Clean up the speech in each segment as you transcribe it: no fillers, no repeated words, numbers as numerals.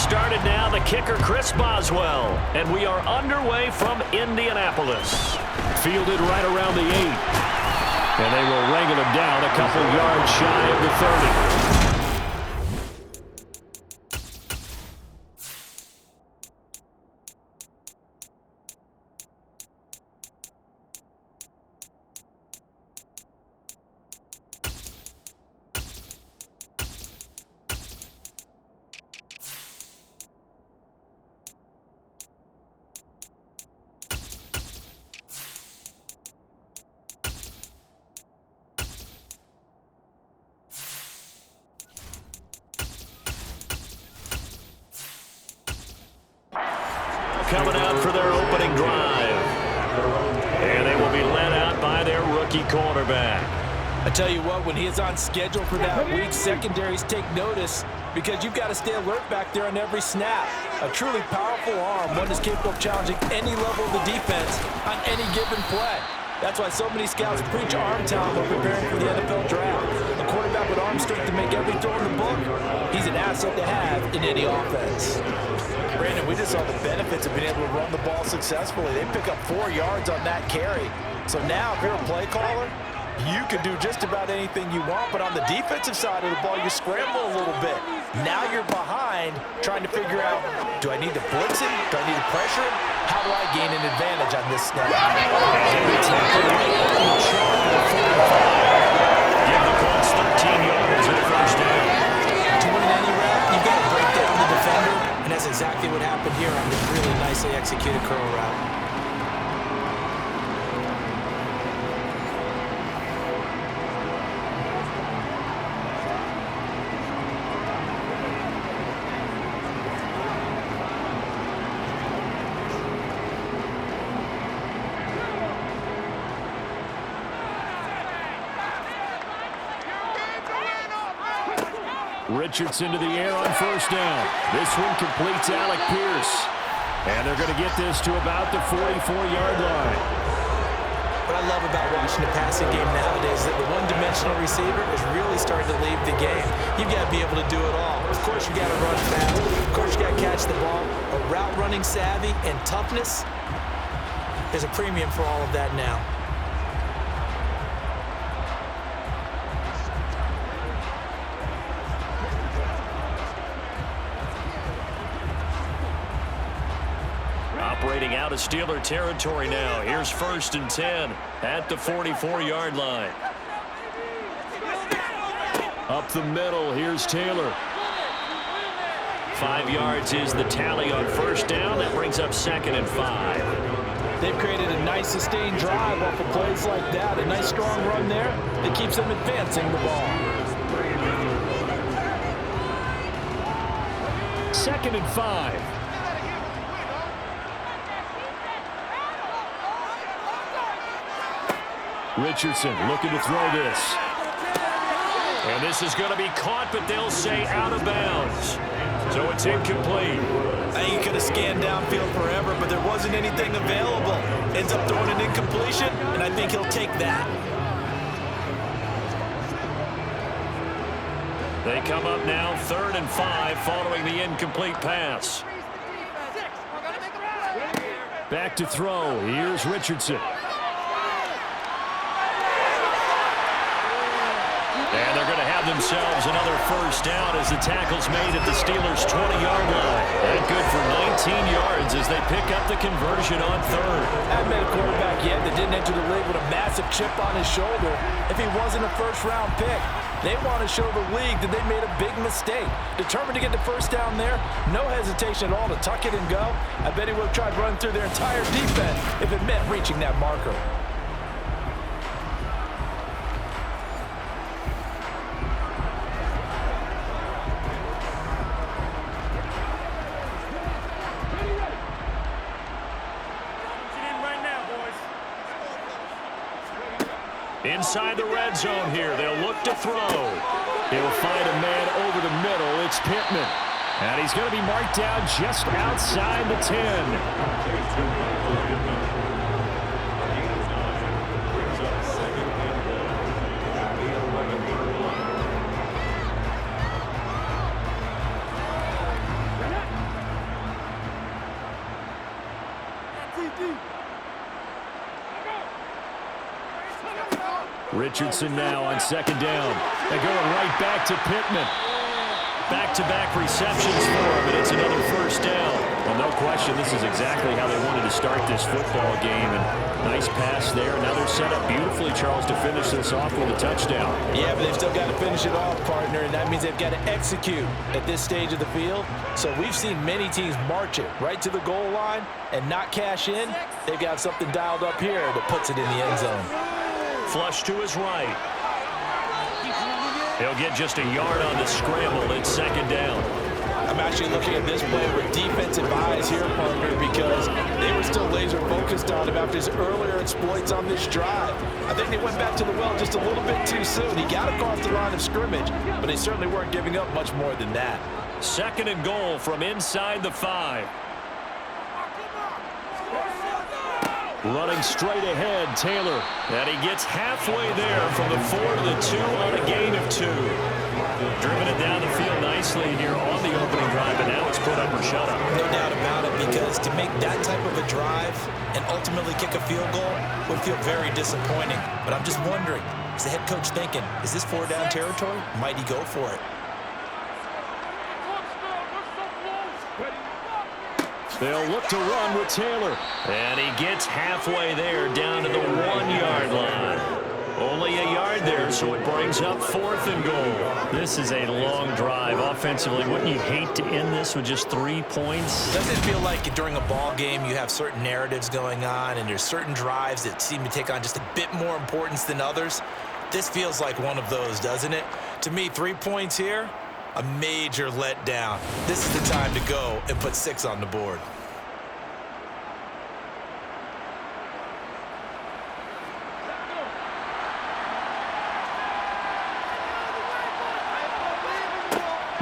started now, the kicker, Chris Boswell. And we are underway from Indianapolis. Fielded right around the 8. And they will wrangle him down a couple yards shy of the 30. Coming out for their opening drive. And they will be led out by their rookie quarterback. I tell you what, when he is on schedule for that week, secondaries take notice because you've got to stay alert back there on every snap. A truly powerful arm, one is capable of challenging any level of the defense on any given play. That's why so many scouts preach arm talent when preparing for the NFL draft. A quarterback with arm strength to make every throw in the book, he's an asset to have in any offense. Brandon, we just saw the benefits of being able to run the ball successfully. They pick up 4 yards on that carry. So now, if you're a play caller, you can do just about anything you want, but on the defensive side of the ball, you scramble a little bit. Now you're behind, trying to figure out, do I need to blitz him? Do I need to pressure him? How do I gain an advantage on this snap? Yeah, the Colts 13 yards at first down. To win any route, you've got to break down the defender, and that's exactly what happened here on this really nicely executed curl route. Richardson to the air on first down. This one completes Alec Pierce. And they're going to get this to about the 44-yard line. What I love about watching the passing game nowadays is that the one-dimensional receiver is really starting to leave the game. You've got to be able to do it all. Of course, you've got to run fast. Of course, you've got to catch the ball. But route running savvy and toughness, there's a premium for all of that now. Operating out of Steeler territory now. Here's 1st and 10 at the 44-yard line. Up the middle, here's Taylor. 5 yards is the tally on first down. That brings up 2nd and 5. They've created a nice sustained drive off of plays like that. A nice strong run there that keeps them advancing the ball. 2nd and 5. Richardson looking to throw this. And this is going to be caught, but they'll say out of bounds. So it's incomplete. I think he could have scanned downfield forever, but there wasn't anything available. Ends up throwing an incompletion, and I think he'll take that. They come up now 3rd and 5 following the incomplete pass. Back to throw. Here's Richardson. And they're going to have themselves another first down as the tackle's made at the Steelers' 20-yard line. And good for 19 yards as they pick up the conversion on 3rd. Haven't met a quarterback yet that didn't enter the league with a massive chip on his shoulder if he wasn't a first-round pick. They want to show the league that they made a big mistake. Determined to get the first down there, no hesitation at all to tuck it and go. I bet he would have tried running through their entire defense if it meant reaching that marker. Inside the red zone here, they'll look to throw. He'll find a man over the middle. It's Pittman. And he's going to be marked down just outside the 10. Richardson now on second down. They're going right back to Pittman. Back-to-back receptions for him, and it's another first down. Well, no question, this is exactly how they wanted to start this football game. And nice pass there. Now they're set up beautifully, Charles, to finish this off with a touchdown. Yeah, but they've still got to finish it off, partner, and that means they've got to execute at this stage of the field. So we've seen many teams march it right to the goal line and not cash in. They've got something dialed up here that puts it in the end zone. Flush to his right. He'll get just a yard on the scramble. It's second down. I'm actually looking at this play with defensive eyes here, partner, because they were still laser focused on him after his earlier exploits on this drive. I think they went back to the well just a little bit too soon. He got across the line of scrimmage, but they certainly weren't giving up much more than that. Second and goal from inside the 5. Running straight ahead, Taylor. And he gets halfway there from the 4 to the 2 on a gain of 2. Driven it down the field nicely here on the opening drive, and now it's put up or shut up. No doubt about it, because to make that type of a drive and ultimately kick a field goal would feel very disappointing. But I'm just wondering, is the head coach thinking, is this 4-down territory? Might he go for it? They'll look to run with Taylor. And he gets halfway there down to the 1-yard line. Only a yard there, so it brings up 4th and goal. This is a long drive offensively. Wouldn't you hate to end this with just 3 points? Doesn't it feel like during a ball game you have certain narratives going on and there's certain drives that seem to take on just a bit more importance than others? This feels like one of those, doesn't it? To me, 3 points here, a major letdown. This is the time to go and put 6 on the board.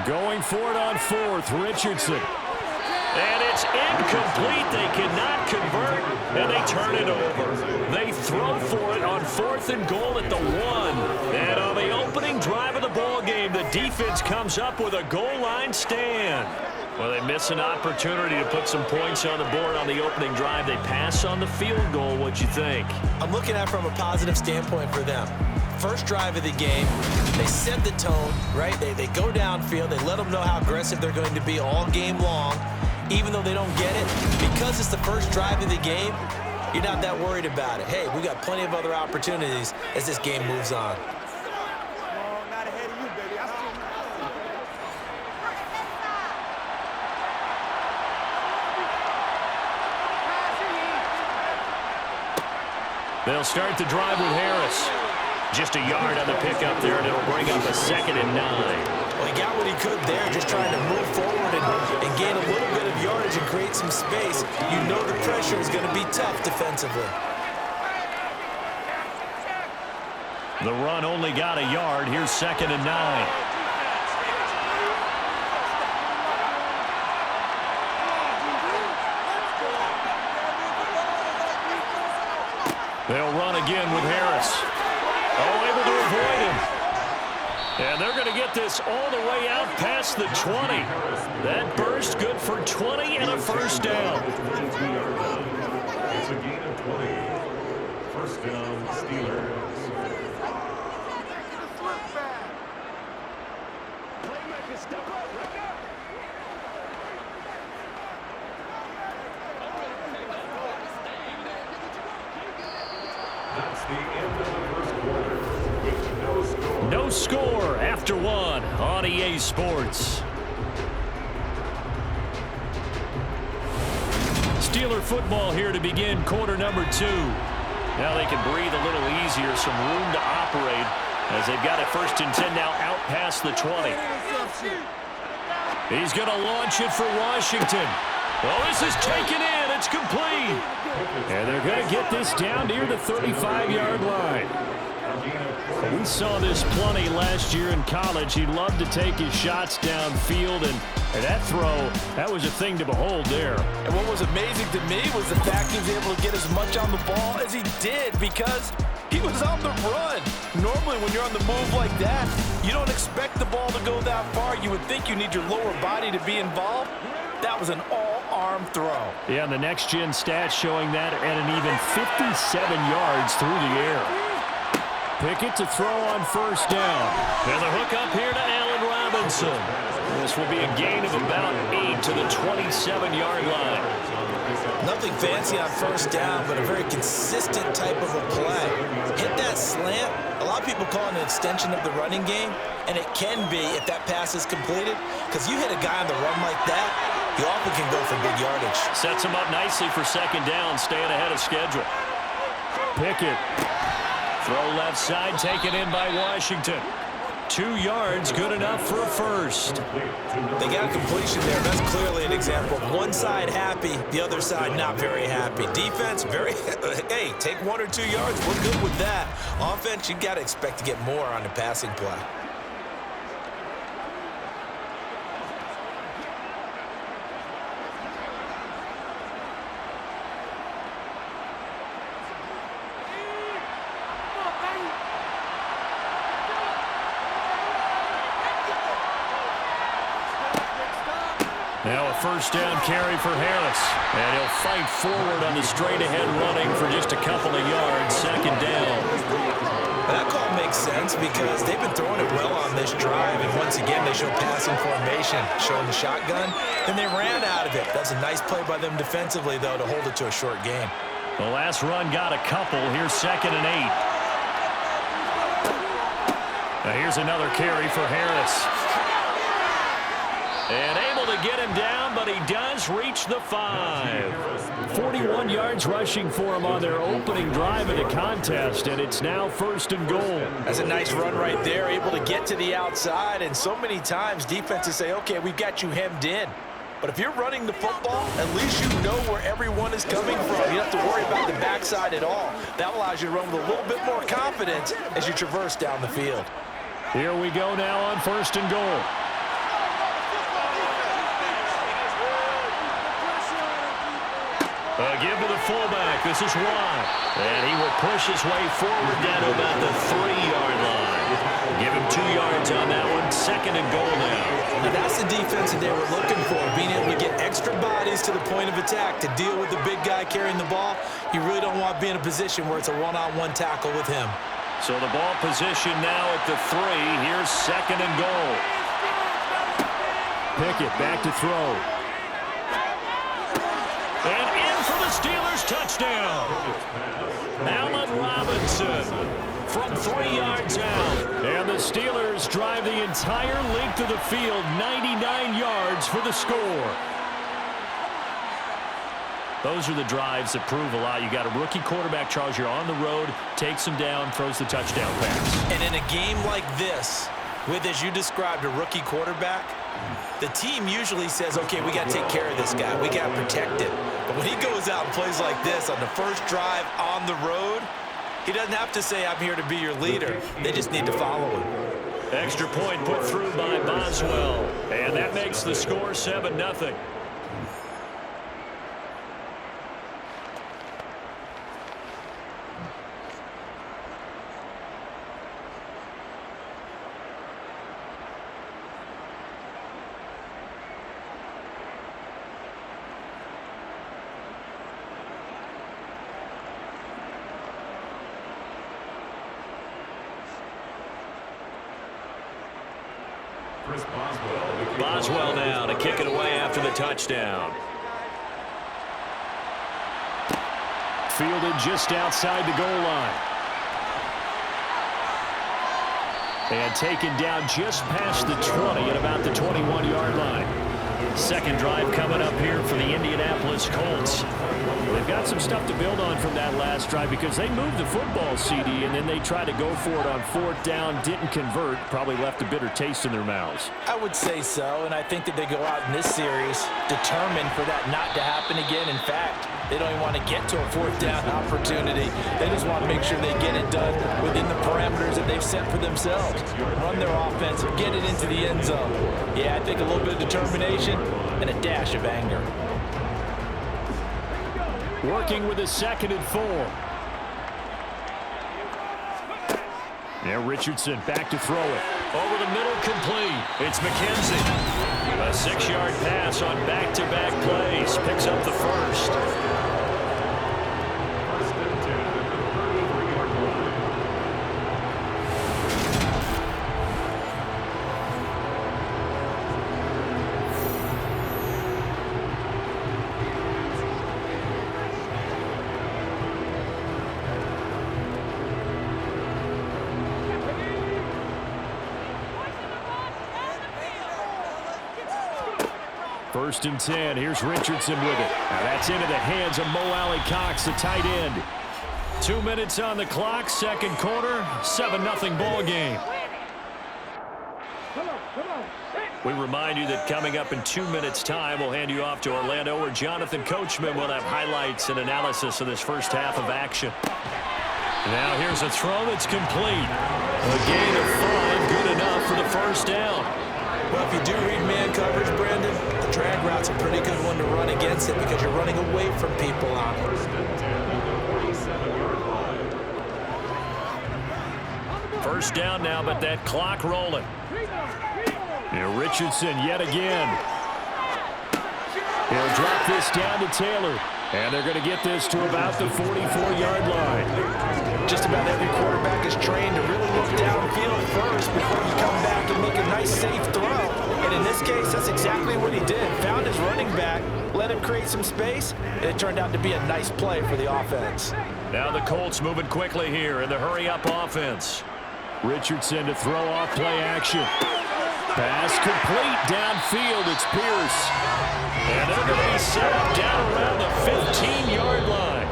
Going for it on 4th, Richardson. And it's incomplete. They cannot convert, and they turn it over. They throw for it on 4th and goal at the 1. And on the opening drive of the ball game, the defense comes up with a goal line stand. Well, they miss an opportunity to put some points on the board on the opening drive. They pass on the field goal. What'd you think? I'm looking at it from a positive standpoint for them. First drive of the game, they set the tone, right? They go downfield. They let them know how aggressive they're going to be all game long. Even though they don't get it, because it's the first drive of the game, you're not that worried about it. Hey, we got plenty of other opportunities as this game moves on. They'll start the drive with Harris. Just a yard on the pickup there, and it'll bring up a 2nd and 9. Well, he got what he could there, just trying to move forward and gain a little bit of yardage and create some space. You know the pressure is going to be tough defensively. The run only got a yard. Here's 2nd and 9. They'll run again with Harris. Oh, able to avoid him. And they're going to get this all the way out past the 20. That burst good for 20 and a first down. It's a gain of 20. First down, Steelers. That's the end of the first quarter with no score. No score after 1 on EA Sports. Steeler football here to begin quarter number 2. Now they can breathe a little easier, some room to operate as they've got it 1st and 10 now out past the 20. He's going to launch it for Washington. Well, this is taken in. It's complete. And they're going to get this down near the 35-yard line. We saw this plenty last year in college. He loved to take his shots downfield, and that throw, that was a thing to behold there. And what was amazing to me was the fact he was able to get as much on the ball as he did because he was on the run. Normally when you're on the move like that, you don't expect the ball to go that far. You would think you need your lower body to be involved. That was an all-arm throw. Yeah, and the next-gen stats showing that at an even 57 yards through the air. Pickett to throw on first down. And the hook up here to Allen Robinson. This will be a gain of about 8 to the 27-yard line. Nothing fancy on first down, but a very consistent type of a play. Hit that slant. A lot of people call it an extension of the running game, and it can be if that pass is completed, because you hit a guy on the run like that, you often can go for big yardage. Sets him up nicely for second down, staying ahead of schedule. Pickett. Throw left side, taken in by Washington. 2 yards, good enough for a first. They got a completion there. That's clearly an example of one side happy, the other side not very happy. Defense, very, hey, take 1 or 2 yards. We're good with that. Offense, you got to expect to get more on the passing play. Now a first down carry for Harris. And he'll fight forward on the straight-ahead running for just a couple of yards. Second down. That call makes sense because they've been throwing it well on this drive. And once again, they show passing formation, showing the shotgun. Then they ran out of it. That's a nice play by them defensively, though, to hold it to a short game. The last run got a couple. Here's 2nd and 8. Now here's another carry for Harris. And able to get him down, but he does reach the 5. 41 yards rushing for him on their opening drive of the contest, and it's now 1st and goal. That's a nice run right there, able to get to the outside, and so many times defenses say, okay, we've got you hemmed in. But if you're running the football, at least you know where everyone is coming from. You don't have to worry about the backside at all. That allows you to run with a little bit more confidence as you traverse down the field. Here we go now on 1st and goal. Give to the fullback. This is wide. And he will push his way forward down to about the 3-yard line. Give him 2 yards on that one. 2nd and goal now. Now that's the defense that they were looking for, being able to get extra bodies to the point of attack to deal with the big guy carrying the ball. You really don't want to be in a position where it's a one-on-one tackle with him. So the ball position now at the 3. Here's 2nd and goal. Pickett back to throw. And in for the Steelers touchdown. Allen Robinson from 3 yards out. And the Steelers drive the entire length of the field, 99 yards for the score. Those are the drives that prove a lot. You got a rookie quarterback, Charles. You're on the road, takes him down, throws the touchdown pass. And in a game like this, with, as you described, a rookie quarterback, the team usually says, okay, we got to take care of this guy. We got to protect him. But when he goes out and plays like this on the first drive on the road, he doesn't have to say, I'm here to be your leader. They just need to follow him. Extra point put through by Boswell. And that makes the score 7-0. Boswell now to kick it away after the touchdown. Fielded just outside the goal line. And taken down just past the 20 at about the 21-yard line. Second drive coming up here for the Indianapolis Colts. They've got some stuff to build on from that last drive because they moved the football, CD, and then they tried to go for it on 4th down, didn't convert, probably left a bitter taste in their mouths. I would say so, and I think that they go out in this series determined for that not to happen again. In fact, they don't even want to get to a 4th down opportunity. They just want to make sure they get it done within the parameters that they've set for themselves. Run their offense, get it into the end zone. Yeah, I think a little bit of determination and a dash of anger. Working with a 2nd and 4. Now Richardson back to throw it. Over the middle, complete. It's McKenzie. A 6-yard pass on back-to-back plays. Picks up the first. First and 10. Here's Richardson with it. Now that's into the hands of Mo Alley Cox, the tight end. 2 minutes on the clock, second quarter, 7-0 ball game. We remind you that coming up in 2 minutes' time, we'll hand you off to Orlando, where Jonathan Coachman will have highlights and analysis of this first half of action. Now here's a throw that's complete. A gain of 5, good enough for the first down. Well, if you do read man coverage, Brandon, the drag route's a pretty good one to run against it because you're running away from people on it. First down now, but that clock rolling. Now Richardson yet again. He'll drop this down to Taylor. And they're going to get this to about the 44-yard line. Just about every quarterback is trained to really look downfield first before you come back and make a nice, safe throw. And in this case, that's exactly what he did. Found his running back, let him create some space, and it turned out to be a nice play for the offense. Now the Colts moving quickly here in the hurry-up offense. Richardson to throw off play action. Pass complete downfield. It's Pierce. And they're going to be set up down around the 15-yard line.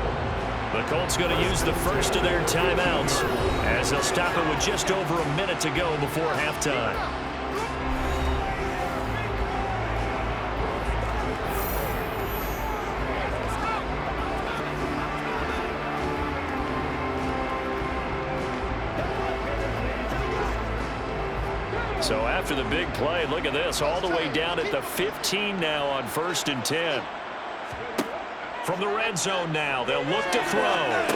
The Colts going to use the first of their timeouts as they'll stop it with just over a minute to go before halftime. So after the big play, look at this, all the way down at the 15 now on 1st and 10. From the red zone now, they'll look to throw.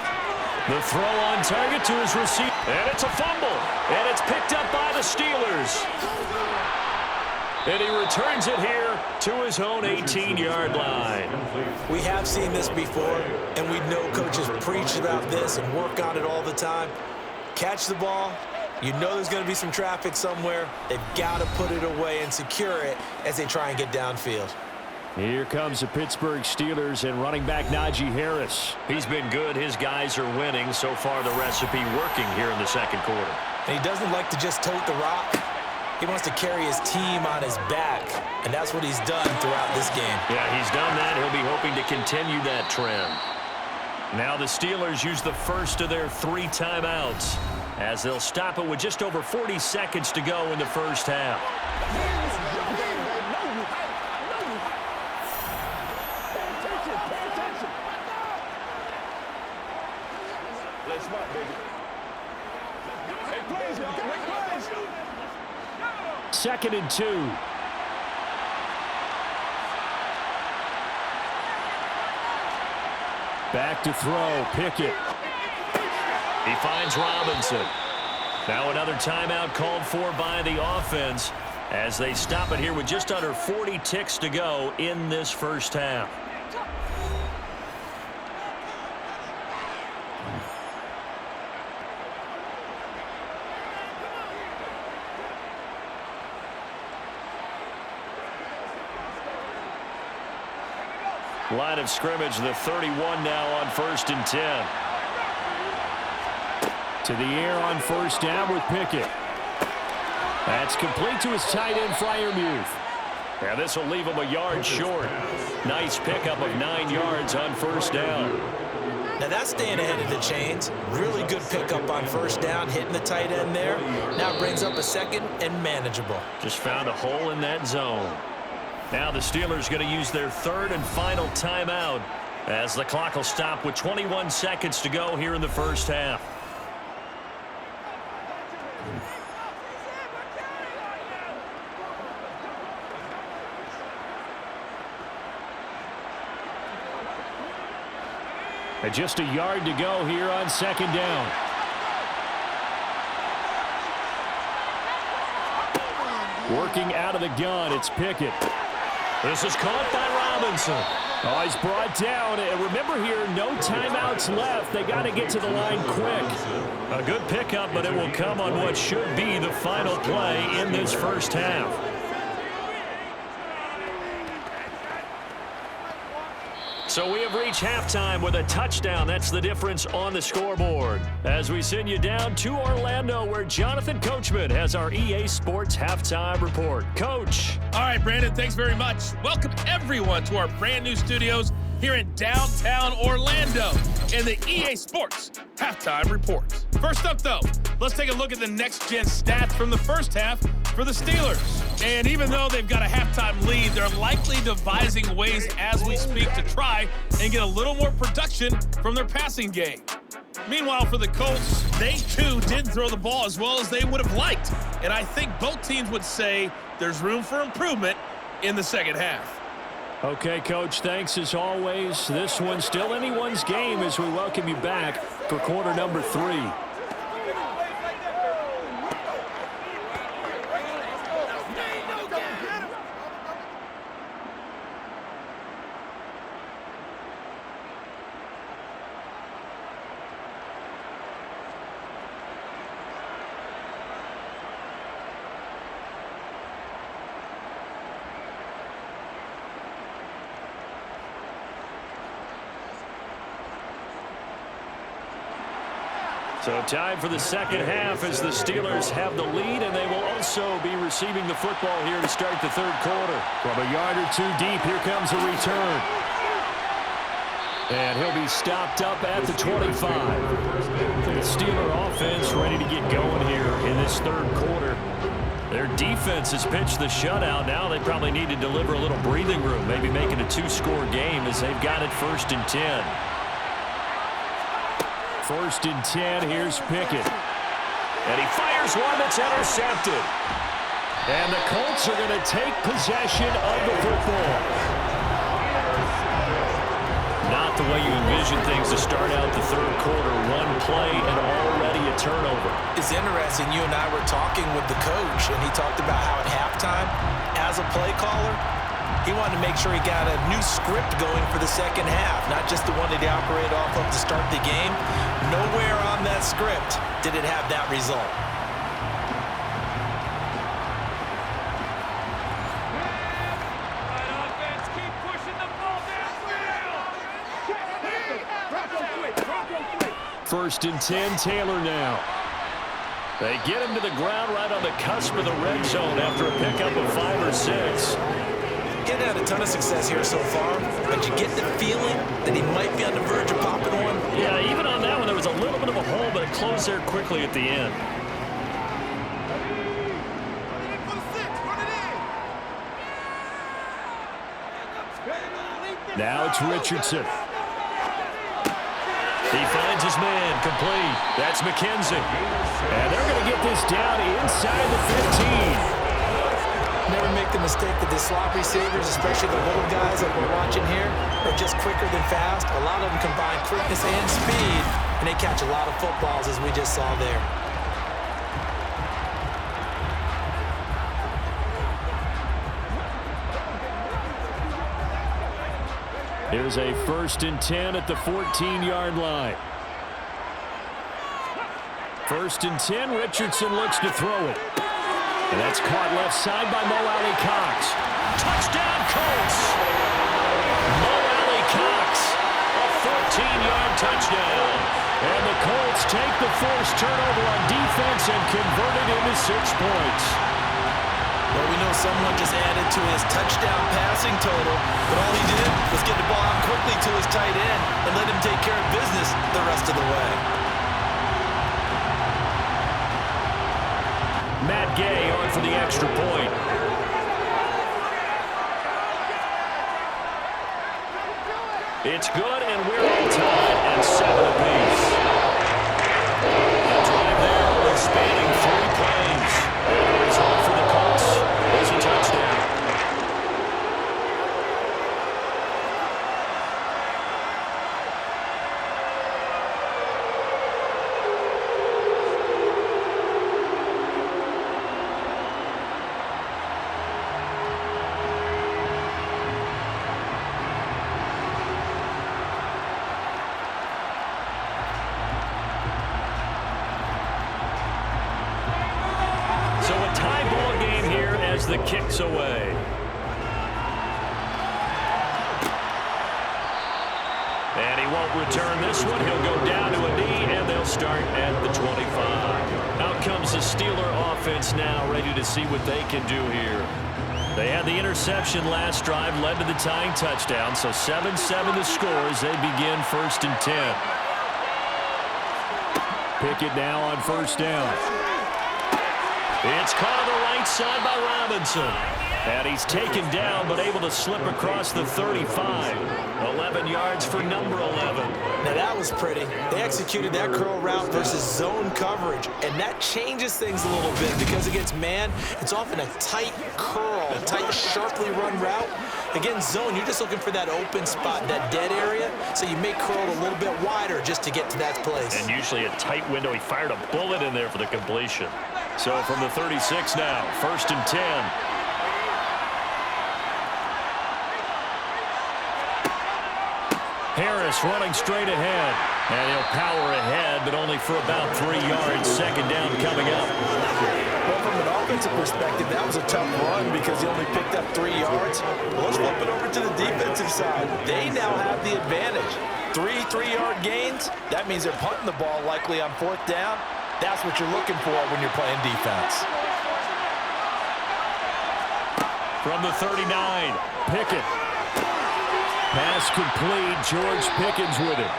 The throw on target to his receiver, and it's a fumble, and it's picked up by the Steelers. And he returns it here to his own 18-yard line. We have seen this before, and we know coaches preach about this and work on it all the time. Catch the ball. You know there's going to be some traffic somewhere. They've got to put it away and secure it as they try and get downfield. Here comes the Pittsburgh Steelers and running back Najee Harris. He's been good. His guys are winning. So far, the recipe working here in the second quarter. And he doesn't like to just tote the rock. He wants to carry his team on his back, and that's what he's done throughout this game. Yeah, he's done that. He'll be hoping to continue that trend. Now the Steelers use the first of their 3 timeouts, as they'll stop it with just over 40 seconds to go in the first half. Second and 2. Back to throw, Pickett. He finds Robinson. Now another timeout called for by the offense as they stop it here with just under 40 ticks to go in this first half. Line of scrimmage, the 31 now on 1st and 10. To the air on first down with Pickett. That's complete to his tight end, Freiermuth. Now this will leave him a yard short. Nice pickup of 9 yards on first down. Now that's staying ahead of the chains. Really good pickup on first down, hitting the tight end there. Now brings up a second and manageable. Just found a hole in that zone. Now the Steelers going to use their 3rd and final timeout as the clock will stop with 21 seconds to go here in the first half. And just a yard to go here on 2nd down. Working out of the gun, it's Pickett. This is caught by Robinson. Oh, he's brought down. And remember here, no timeouts left. They got to get to the line quick. A good pickup, but it will come on what should be the final play in this first half. So we have reached halftime with a touchdown. That's the difference on the scoreboard. As we send you down to Orlando, where Jonathan Coachman has our EA Sports Halftime Report. Coach. All right, Brandon, thanks very much. Welcome, everyone, to our brand new studios here in downtown Orlando in the EA Sports Halftime Report. First up, though, let's take a look at the next-gen stats from the first half for the Steelers. And even though they've got a halftime lead, they're likely devising ways as we speak to try and get a little more production from their passing game. Meanwhile, for the Colts, they too didn't throw the ball as well as they would have liked. And I think both teams would say there's room for improvement in the second half. Okay, Coach, thanks as always. This one's still anyone's game as we welcome you back for quarter number 3. So time for the second half as the Steelers have the lead, and they will also be receiving the football here to start the third quarter. From a yard or two deep, here comes a return. And he'll be stopped up at the 25. The Steeler offense ready to get going here in this third quarter. Their defense has pitched the shutout. Now they probably need to deliver a little breathing room, maybe make it a 2-score game as they've got it 1st and 10. 1st and 10, here's Pickett. And he fires one that's intercepted. And the Colts are going to take possession of the football. Not the way you envision things to start out the third quarter. One play and already a turnover. It's interesting. You and I were talking with the coach, and he talked about how at halftime, as a play caller, he wanted to make sure he got a new script going for the second half, not just the one that he operated off of to start the game. Nowhere on that script did it have that result. Offense, keep pushing the ball downfield. 1st and 10, Taylor now. They get him to the ground right on the cusp of the red zone after a pickup of 5 or 6. He hadn't had a ton of success here so far, but you get the feeling that he might be on the verge of popping one. Yeah, even on that one, there was a little bit of a hole, but it closed there quickly at the end. Now it's Richardson. He finds his man, complete. That's McKenzie. And they're going to get this down inside the 15. Never make the mistake that the slot receivers, especially the little guys that we're watching here, are just quicker than fast. A lot of them combine quickness and speed, and they catch a lot of footballs, as we just saw there. Here's a 1st and 10 at the 14-yard line. 1st and 10, Richardson looks to throw it. And that's caught left side by Mo Alley-Cox. Touchdown, Colts! Mo Alley-Cox, a 14-yard touchdown. And the Colts take the forced turnover on defense and convert it into 6 points. Well, we know someone just added to his touchdown passing total, but all he did was get the ball out quickly to his tight end and let him take care of business the rest of the way. Matt Gay on for the extra point. It's good, and we're all tied at 7 apiece. The drive there was spanning 3 plays. And the result for the Colts is a touchdown. The kicks away. won't return this one. He'll go down to a knee, and they'll start at the 25. Out comes the Steeler offense now, ready to see what they can do here. They had the interception last drive, led to the tying touchdown, so 7-7 the score as they begin 1st and 10. Pickett now on 1st down. It's caught on the right side by Robinson. And he's taken down, but able to slip across the 35. 11 yards for number 11. Now that was pretty. They executed that curl route versus zone coverage, and that changes things a little bit because against man, it's often a tight curl, a tight, sharply run route. Against zone, you're just looking for that open spot, that dead area, so you may curl it a little bit wider just to get to that place. And usually a tight window. He fired a bullet in there for the completion. So from the 36 now, 1st and 10. Harris running straight ahead. And he'll power ahead, but only for about 3 yards. 2nd down coming up. Well, from an offensive perspective, that was a tough run because he only picked up 3 yards. Well, let's flip it over to the defensive side. They now have the advantage. 3 3-yard gains. That means they're punting the ball likely on 4th down. That's what you're looking for when you're playing defense. From the 39, Pickett. Pass complete. George Pickens with it.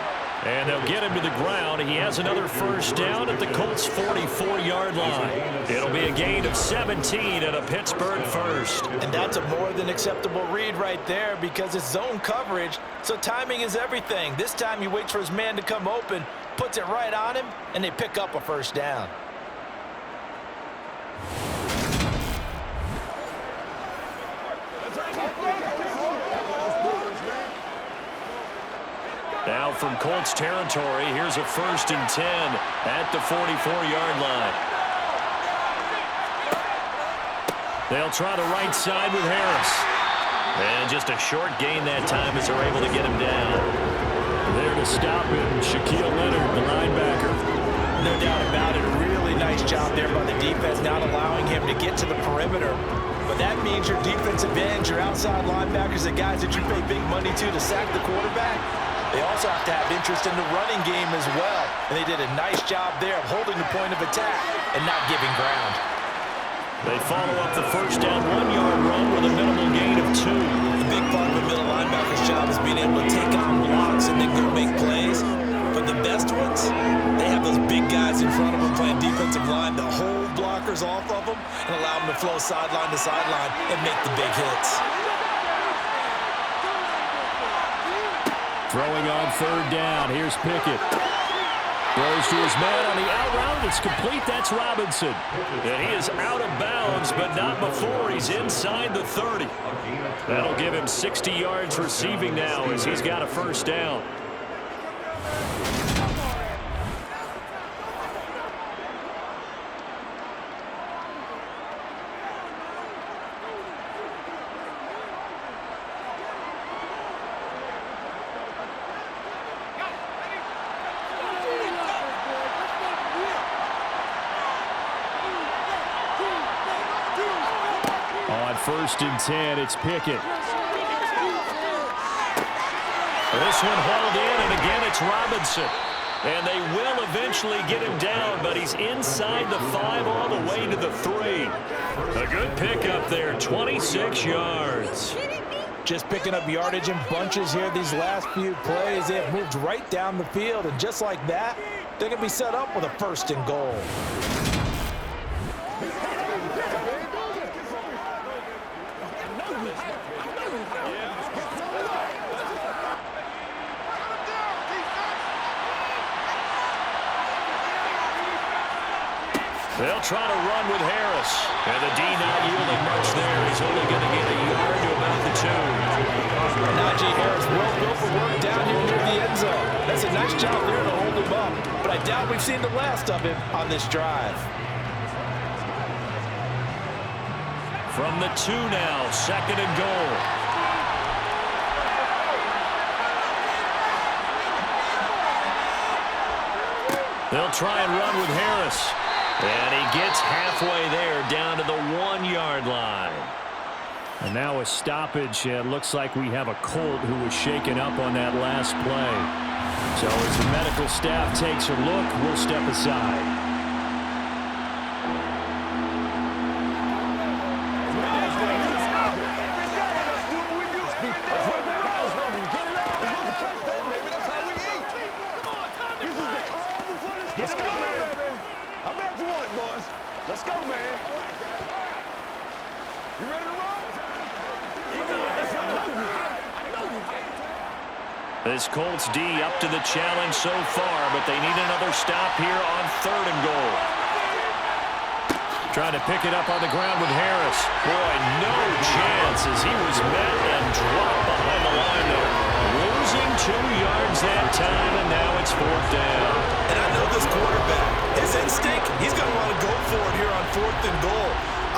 And they'll get him to the ground. He has another 1st down at the Colts' 44-yard line. It'll be a gain of 17 and a Pittsburgh 1st. And that's a more than acceptable read right there because it's zone coverage, so timing is everything. This time he waits for his man to come open, puts it right on him, and they pick up a 1st down. Now from Colts territory, here's a 1st and 10 at the 44-yard line. They'll try the right side with Harris. And just a short gain that time as they're able to get him down. There to stop him, Shaquille Leonard, the linebacker. No doubt about it. A really nice job there by the defense, not allowing him to get to the perimeter. But that means your defensive ends, your outside linebackers, the guys that you pay big money to sack the quarterback, they also have to have interest in the running game as well. And they did a nice job there of holding the point of attack and not giving ground. They follow up the 1st down 1-yard run with a minimal gain of 2. The big part of a middle linebacker's job is being able to take on blocks and then go make plays. But the best ones, they have those big guys in front of them playing defensive line to hold blockers off of them and allow them to flow sideline to sideline and make the big hits. Throwing on 3rd down. Here's Pickett. Throws to his man on the out route. It's complete. That's Robinson. And he is out of bounds, but not before he's inside the 30. That'll give him 60 yards receiving now as he's got a 1st down. On 1st and 10, it's Pickett. This one hauled in, and again it's Robinson. And they will eventually get him down, but he's inside the 5 all the way to the 3. A good pickup there, 26 yards. Just picking up yardage in bunches here these last few plays. They have moved right down the field, and just like that, they're going to be set up with a 1st and goal. They'll try to run with Harris. And the D not yielding much there. He's only going to get a yard to about the 2. Najee Harris well built for work down here near the end zone. That's a nice job there to hold him up. But I doubt we've seen the last of him on this drive. From the 2 now, 2nd and goal. They'll try and run with Harris. And he gets halfway there down to the 1-yard line. And now a stoppage. It looks like we have a Colt who was shaken up on that last play. So as the medical staff takes a look, we'll step aside. Let's go, man. I bet you want it, boys. Let's go, man. You ready to roll? This Colts D up to the challenge so far, but they need another stop here on 3rd and goal. Trying to pick it up on the ground with Harris. Boy, no chance as he was met and dropped behind the line there. Losing 2 yards that time, and now it's 4th down. And I know this quarterback, his instinct, he's going to want to go for it here on 4th and goal.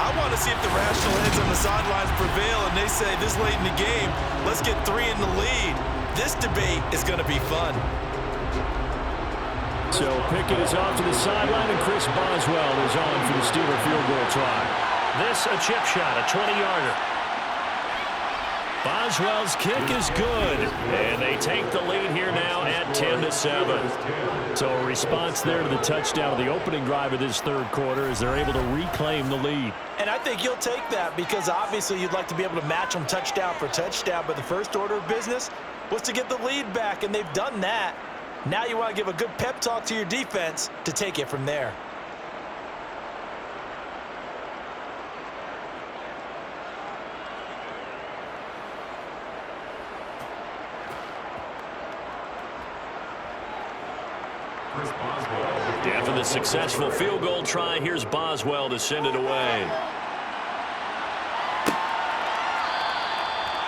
I want to see if the rational heads on the sidelines prevail and they say this late in the game, let's get 3 in the lead. This debate is going to be fun. So Pickett is off to the sideline, and Chris Boswell is on for the Steeler field goal try. This a chip shot, a 20-yarder. Boswell's kick is good, and they take the lead here now at 10-7. So a response there to the touchdown of the opening drive of this 3rd quarter as they're able to reclaim the lead. And I think you'll take that because obviously you'd like to be able to match them touchdown for touchdown, but the first order of business was to get the lead back, and they've done that. Now you want to give a good pep talk to your defense to take it from there. After the successful field goal try, here's Boswell to send it away.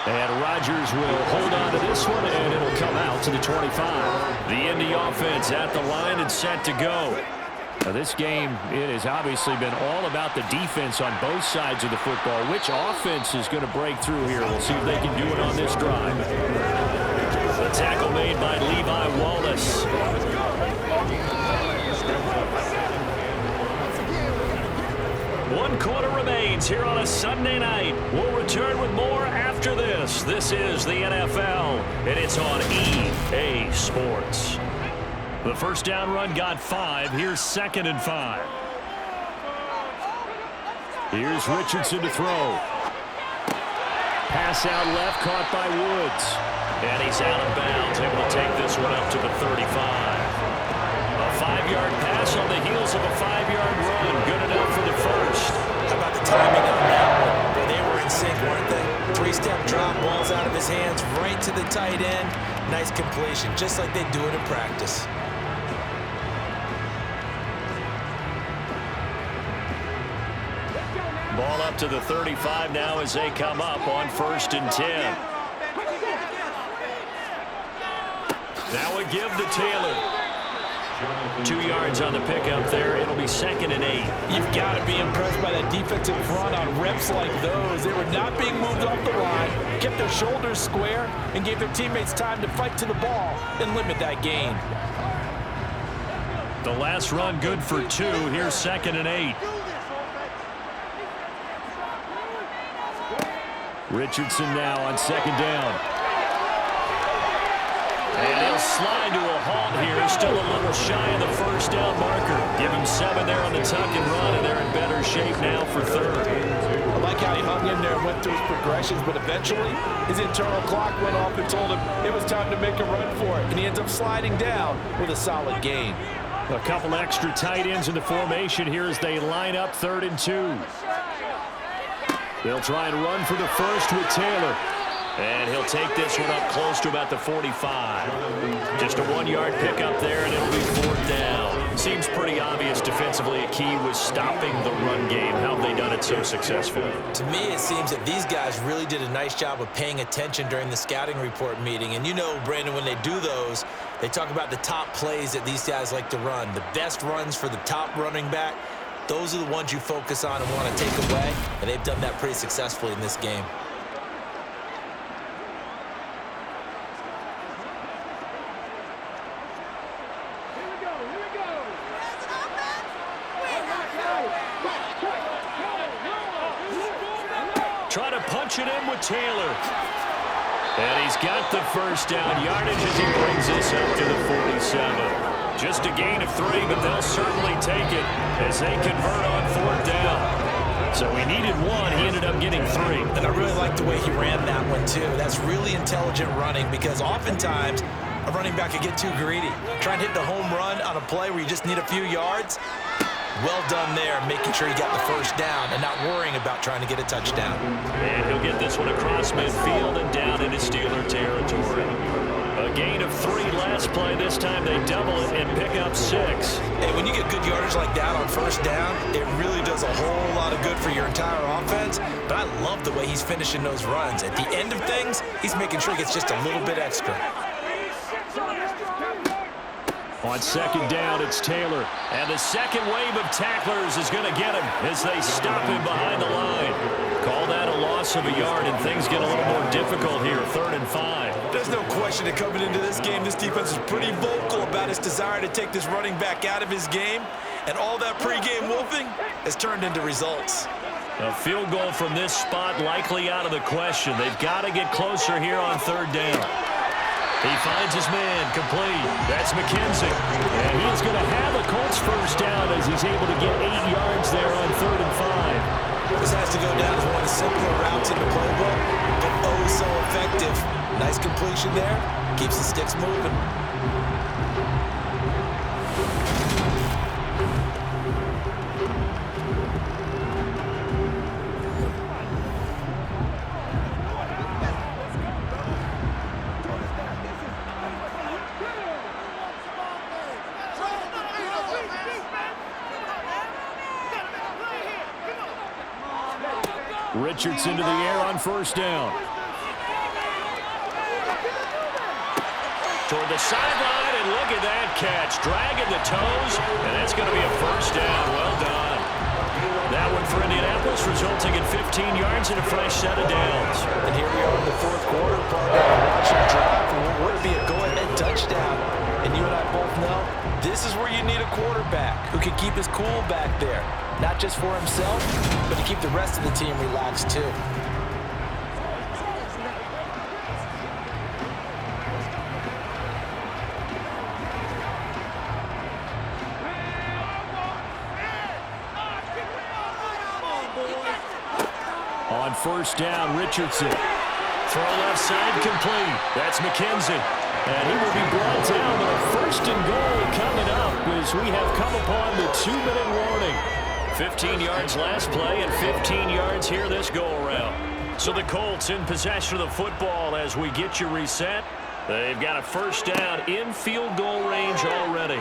And Rodgers will hold on to this one, and it'll come out to the 25. The Indy offense at the line and set to go. Now this game, it has obviously been all about the defense on both sides of the football. Which offense is going to break through here? We'll see if they can do it on this drive. The tackle made by Levi Wallace. 1 quarter remains here on a Sunday night. We'll return with more after this. This is the NFL, and it's on EA Sports. The first down run got 5. Here's 2nd and 5. Here's Richardson to throw. Pass out left, caught by Woods. And he's out of bounds, able to take this one up to the 35. A 5-yard pass on the heels of a 5-yard run. Good enough for the first. How about the timing on that one? They were in sync, weren't they? 3-step drop, balls out of his hands, right to the tight end. Nice completion, just like they do it in practice. Ball up to the 35 now as they come up on 1st and 10. Now we give to Taylor. 2 yards on the pickup there. It'll be 2nd and 8. You've got to be impressed by that defensive front on reps like those. They were not being moved off the line, kept their shoulders square, and gave their teammates time to fight to the ball and limit that gain. The last run good for 2. Here's 2nd and 8. Richardson now on 2nd down. And he'll slide to a halt here. Still a little shy of the first down marker. Give him 7 there on the tuck and run, and they're in better shape now for 3rd. I like how he hung in there and went through his progressions, but eventually his internal clock went off and told him it was time to make a run for it, and he ends up sliding down with a solid gain. A couple extra tight ends in the formation here as they line up 3rd and 2. They'll try and run for the first with Taylor. And he'll take this one up close to about the 45. Just a 1-yard pickup there, and it'll be 4th down. Seems pretty obvious defensively a key was stopping the run game. How have they done it so successfully? To me, it seems that these guys really did a nice job of paying attention during the scouting report meeting. And you know, Brandon, when they do those, they talk about the top plays that these guys like to run. The best runs for the top running back, those are the ones you focus on and want to take away. And they've done that pretty successfully in this game. Try to punch it in with Taylor. And he's got the first down yardage as he brings this up to the 47. Just a gain of 3, but they'll certainly take it as they convert on 4th down. So he needed 1. He ended up getting 3. And I really like the way he ran that one, too. That's really intelligent running because oftentimes a running back can get too greedy. Trying to hit the home run on a play where you just need a few yards. Well done there, making sure he got the first down and not worrying about trying to get a touchdown. And he'll get this one across midfield and down into Steeler territory. A gain of 3 last play. This time they double it and pick up 6. Hey, when you get good yardage like that on first down, it really does a whole lot of good for your entire offense. But I love the way he's finishing those runs. At the end of things, he's making sure he gets just a little bit extra. On 2nd down, it's Taylor. And the second wave of tacklers is going to get him as they stop him behind the line. Call that a loss of a yard, and things get a little more difficult here. 3rd and 5. There's no question that coming into this game, this defense is pretty vocal about its desire to take this running back out of his game. And all that pregame wolfing has turned into results. A field goal from this spot likely out of the question. They've got to get closer here on 3rd down. He finds his man complete. That's McKenzie. And he is going to have a Colts first down as he's able to get 8 yards there on 3rd and 5. This has to go down as one of the simpler routes in the playbook, but oh so effective. Nice completion there. Keeps the sticks moving. Richardson to the air on first down. Toward the sideline, and look at that catch. Dragging the toes, and that's going to be a first down. Well done. That one for Indianapolis, resulting in 15 yards and a fresh set of downs. And here we are in the 4th quarter, part of our rushing drive. What would be a go-ahead touchdown? And you and I both know this is where you need a quarterback who can keep his cool back there. Not just for himself, but to keep the rest of the team relaxed too. On first down, Richardson. Throw left side complete. That's McKenzie. And he will be brought down, but a 1st and goal coming up as we have come upon the 2-minute warning. 15 yards last play and 15 yards here this go-around. So the Colts in possession of the football as we get you reset. They've got a first down in field goal range already.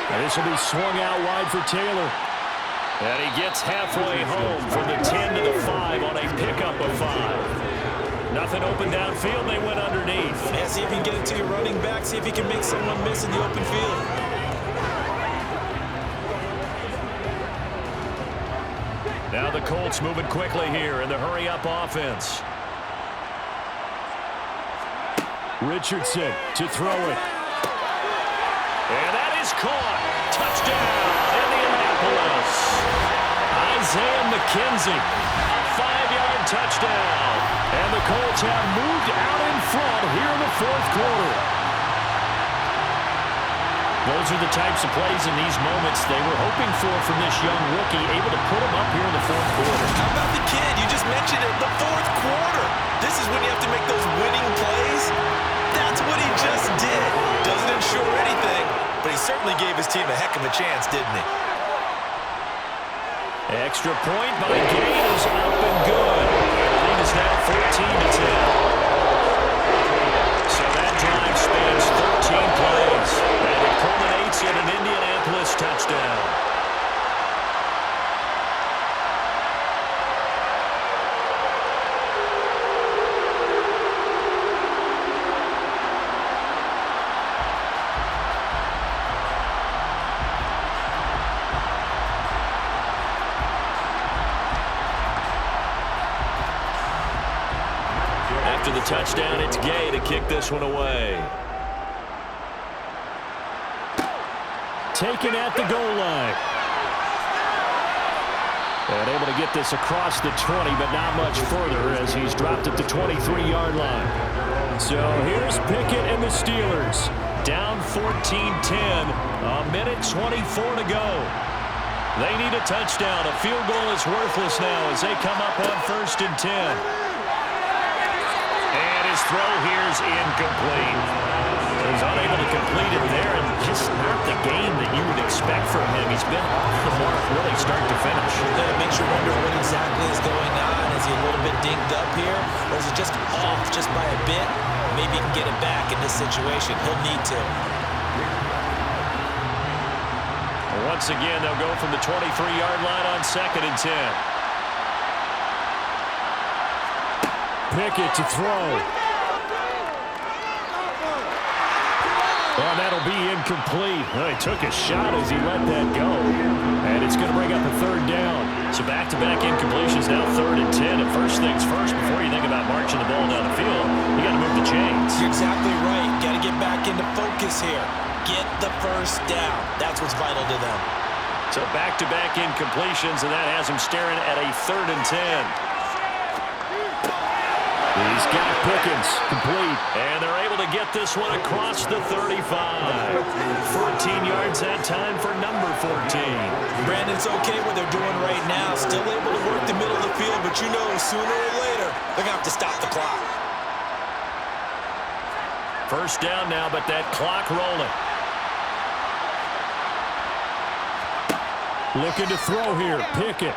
And this will be swung out wide for Taylor. And he gets halfway home from the 10 to the 5 on a pickup of 5. Nothing open downfield. They went underneath. Yeah, see if you can get it to your running back. See if you can make someone miss in the open field. Now the Colts moving quickly here in the hurry-up offense. Richardson to throw it. And that is caught. Touchdown, Indianapolis. Isaiah McKenzie, a 5-yard touchdown. And the Colts have moved out in front here in the 4th quarter. Those are the types of plays in these moments they were hoping for from this young rookie, able to put him up here in the 4th quarter. How about the kid? You just mentioned it, the 4th quarter. This is when you have to make those winning plays. That's what he just did. Doesn't ensure anything, but he certainly gave his team a heck of a chance, didn't he? Extra point by Gay is up and good. The lead is now 14-10. So that drive spans 13 plays, and it culminates in an Indianapolis touchdown. After the touchdown, it's Gay to kick this one away. Taken at the goal line. And able to get this across the 20, but not much further as he's dropped at the 23-yard line. So here's Pickett and the Steelers. Down 14-10, a minute 24 to go. They need a touchdown. A field goal is worthless now as they come up on 1st and 10. And his throw here is incomplete. He's unable to complete it there, and just not the game that you would expect from him. He's been off the mark really start to finish. That makes you wonder what exactly is going on. Is he a little bit dinged up here, or is it just off just by a bit? Maybe he can get it back in this situation. He'll need to. Once again, they'll go from the 23-yard line on 2nd and 10. Pickett to throw. Oh, that'll be incomplete. Well, he took a shot as he let that go. And it's going to bring up a 3rd down. So back-to-back incompletions, now 3rd and 10. And first things first, before you think about marching the ball down the field, you got to move the chains. You're exactly right. Got to get back into focus here. Get the first down. That's what's vital to them. So back-to-back incompletions, and that has him staring at a 3rd and 10. He's got Pickens complete, and they're able to get this one across the 35. 14 yards that time for number 14. Brandon, it's okay what they're doing right now. Still able to work the middle of the field, but you know sooner or later they're going to have to stop the clock. First down now, but that clock rolling. Looking to throw here, Pickett.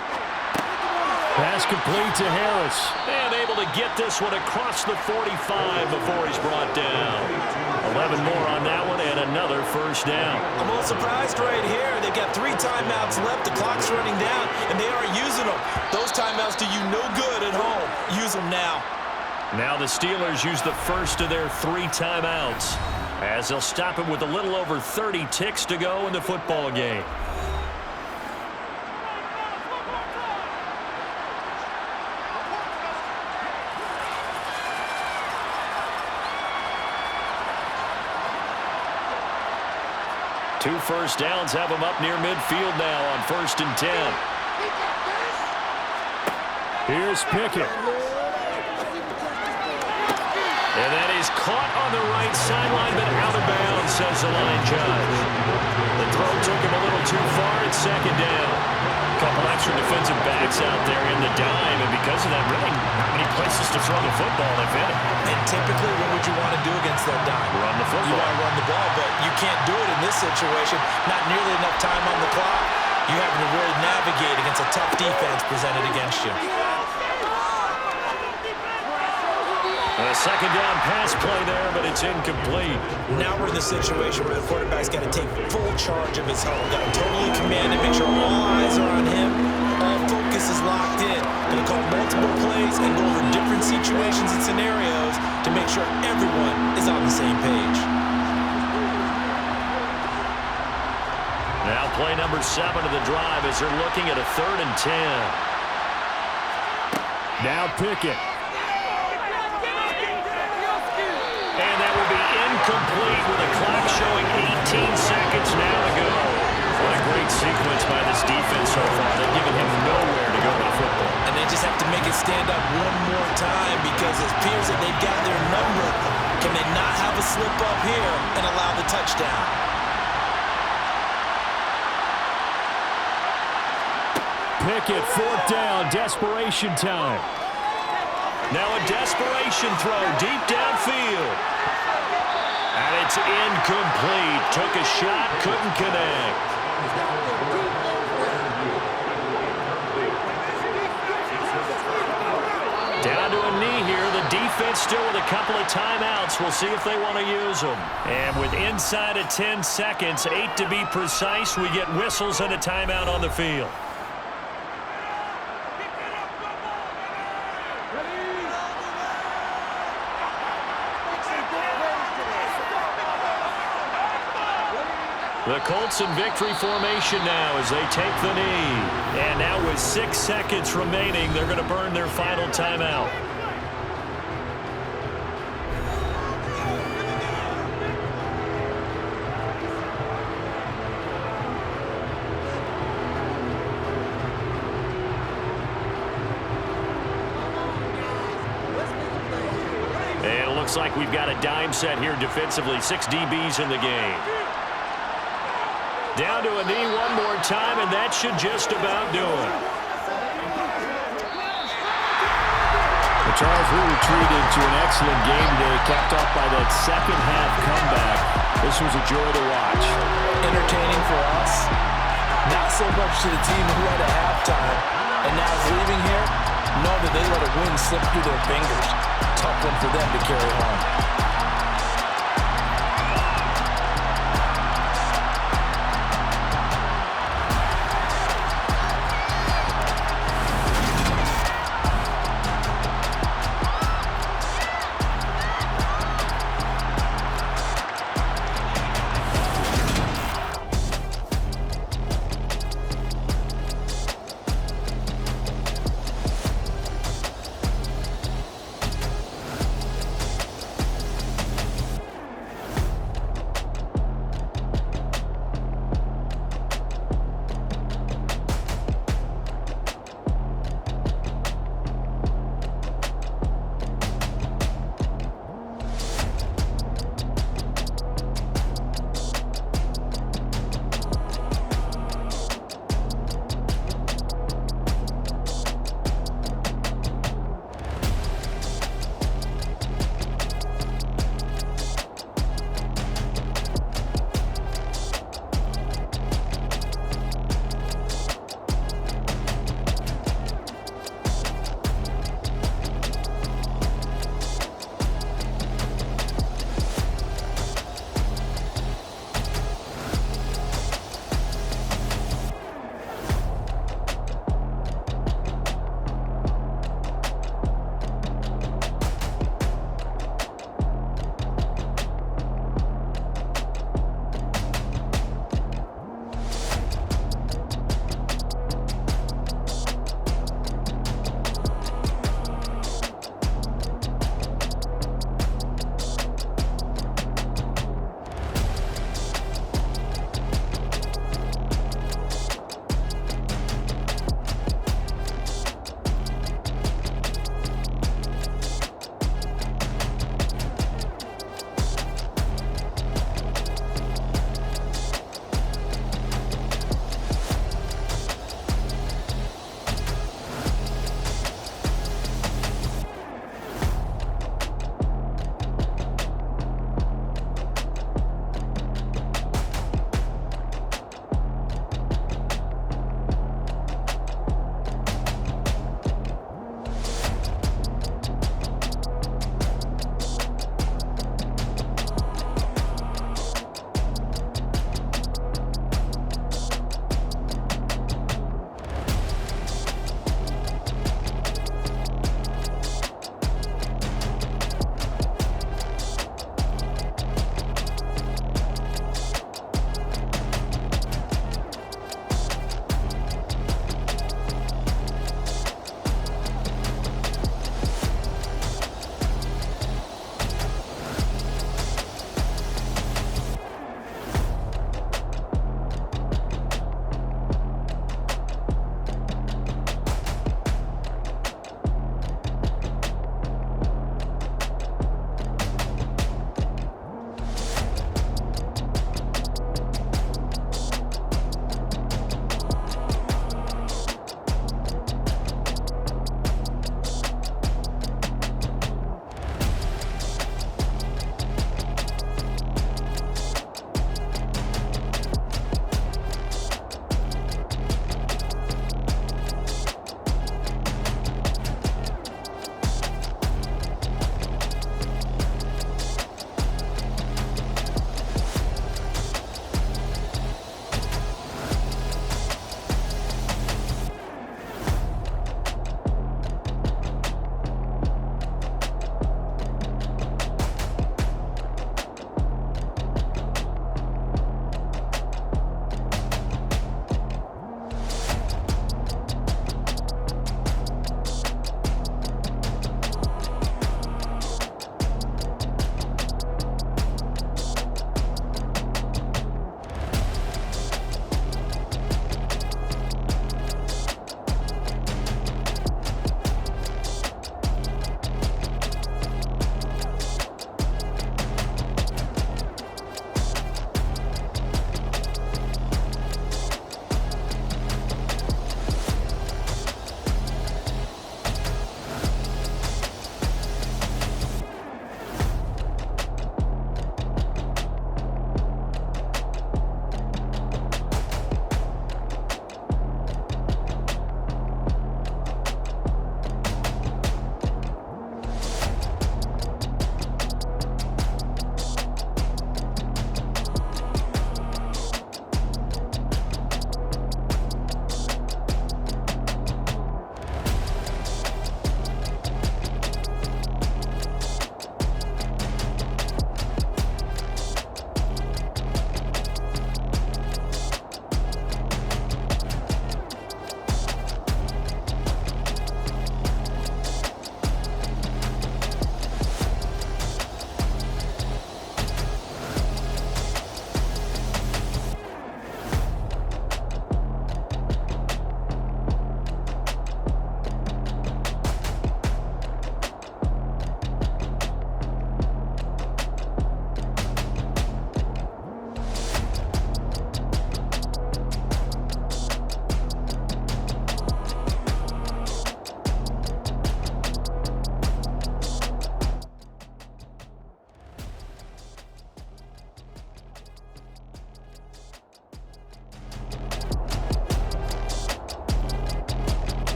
Pass complete to Harris. And able to get this one across the 45 before he's brought down. 11 more on that one and another first down. I'm a little surprised right here. They've got 3 timeouts left. The clock's running down, and they are using them. Those timeouts do you no good at home. Use them now. Now the Steelers use the first of their 3 timeouts as they'll stop it with a little over 30 ticks to go in the football game. Two first downs have them up near midfield now on 1st and 10. Here's Pickett. And that is caught on the right sideline, but out of bounds, says the line judge. The throw took him a little too far at 2nd down. A couple extra defensive backs out there in the dime, and because of that, really not many places to throw the football. They've hit it. And typically, what would you want to do against that dime? Run the football. You want to run the ball, but you can't do it in this situation. Not nearly enough time on the clock. You're having to really navigate against a tough defense presented against you. A 2nd down pass play there, but it's incomplete. Now we're in the situation where the quarterback's got to take full charge of his home. Got to totally command it, make sure all eyes are on him. All focus is locked in. Going to call multiple plays and go over different situations and scenarios to make sure everyone is on the same page. Now play number 7 of the drive as they're looking at a 3rd and 10. Now Pickett. And that will be incomplete with the clock showing 18 seconds now to go. What a great sequence by this defense so far. They've given him nowhere to go with the football. And they just have to make it stand up one more time because it appears that they've got their number. Can they not have a slip up here and allow the touchdown? Pickett, 4th down, desperation time. Now a desperation throw deep downfield. And it's incomplete. Took a shot, couldn't connect. Down to a knee here. The defense still with a couple of timeouts. We'll see if they want to use them. And with inside of 10 seconds, 8 to be precise, we get whistles and a timeout on the field. The Colts in victory formation now as they take the knee. And now with 6 seconds remaining, they're going to burn their final timeout. looks like we've got a dime set here defensively. 6 DBs in the game. Down to a knee one more time, and that should just about do it. Well, Charles, we retreated to an excellent game today, capped off by that second-half comeback. This was a joy to watch. Entertaining for us. Not so much to the team who had a halftime. And now is leaving here, know that they let a win slip through their fingers. Tough one for them to carry home.